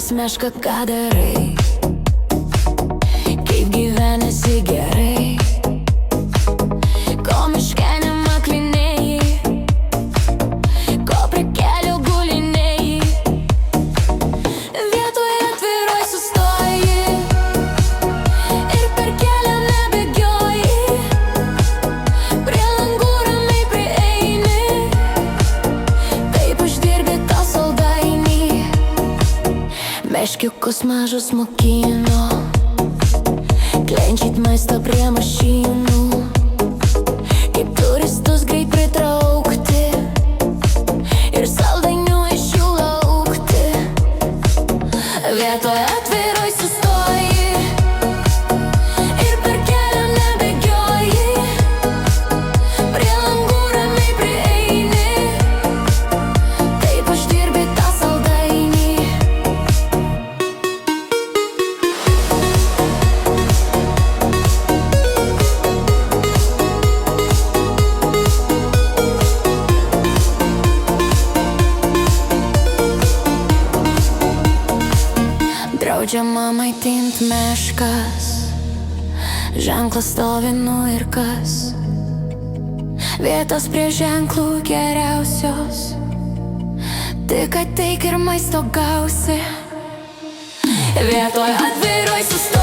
Labas meška, ką darai? Kaip gyvenasi gerai? Ko miške nemaklinėjai? Ko prie kelio gulinėjai? Vietoje atviroj sustoji ir per kelią nebėgioji. Prie langų ramiai prieini, taip uždirbi tą saldainį. Meškiukus mažus mokino klenčyt maistą prie mašinų, kaip turistus greit pritraukti ir saldainių iš jų laukti. Vietoje atviroj sustoji ir per kelią nebėgioji. Prie langų ramiai prieini, taip uždirbi tą saldainį. Draudžiama maitint meškas, ženklas stovi ir kas. Vietos prie ženklų geriausios, tik ateik ir maisto gausi. Vietoj atviroj sustoji